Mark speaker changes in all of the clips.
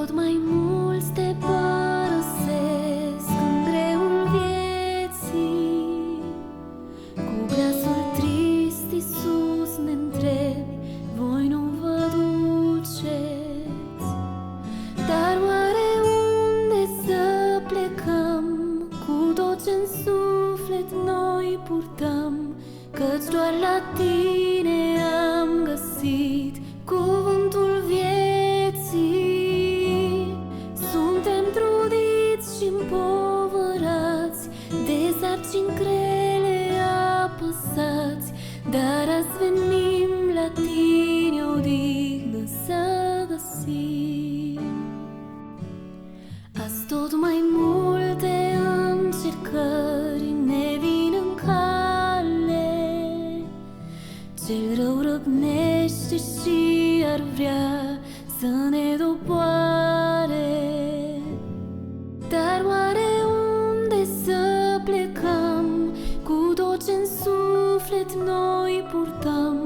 Speaker 1: tot mai mulți te părăsesc în greul vieții. Cu glasul trist, Iisus, ne întrebi: voi nu vă duceți? Dar oare unde să plecăm cu tot ce-n suflet noi purtăm? Căci doar la tine am găsit cuvântul vieții. Suntem trudiți și împovărați de sarcini grele, apăsați, dar azi venim la tine odihnă să găsim. Azi tot mai multe încercări ne vin în cale. Cel rău răgnește și ar vrea să ne doboare. Dar oare unde să plecăm cu tot ce-n suflet noi purtăm?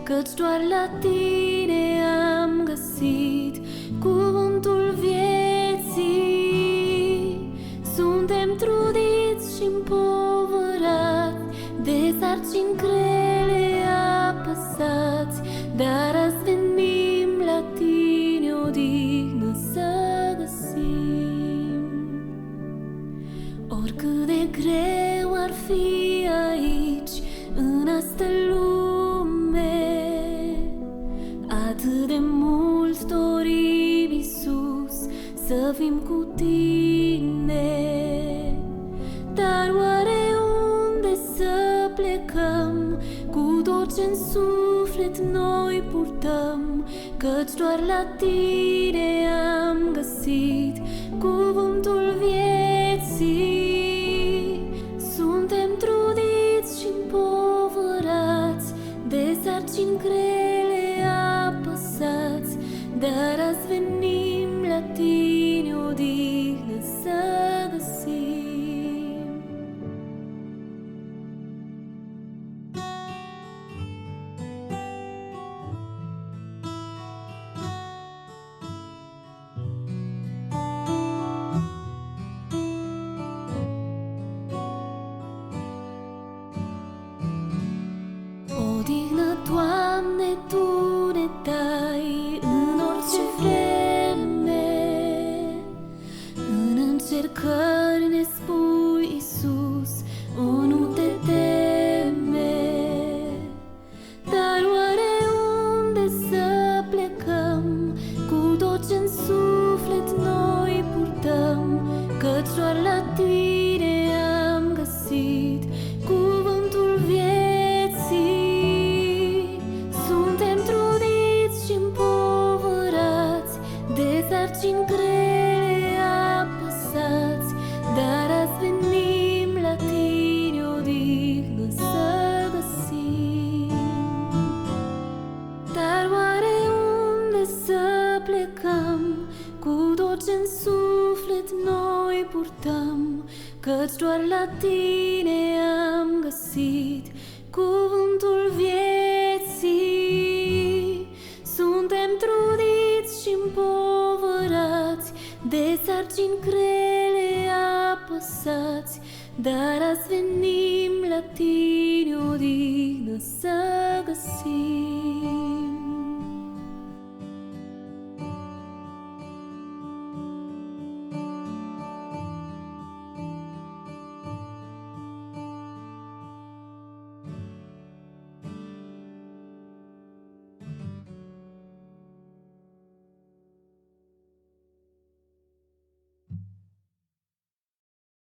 Speaker 1: Căci doar la tine am găsit cuvântul vieții. Suntem trudiți și împovărați de sarcini grele, apăsați, dar azi venim la tine odihnă să găsim. Oricât de greu ar fi aici, în asta lume, atât de mult dorim, Iisus, să fim cu tine. Dar oare unde să plecăm cu tot ce-n suflet noi purtăm? Căci doar la tine am găsit cuvântul vieții. Suntem trudiți și împovărați de sarcini grele, apăsați, dar azi venim la tine odihnă să găsim. Odihnă, Doamne, Tu ne dai în orice vreme. În încercări ne spui, Iisus, o, nu te teme. Dar oare unde să plecăm cu tot ce-n suflet noi purtăm? Căci doar la tine am găsit cuvântul vieții. Suntem trudiți și împovărați de sarcini grele, apăsați, dar azi venim la tine odihnă să găsim. Dar oare unde să plecăm cu tot ce-n suflet noi purtăm? Căci doar la tine am găsit cuvântul vieții. Suntem trudiți și împovărați de sarcini grele, apăsați, dar azi venim la tine odihnă să găsim.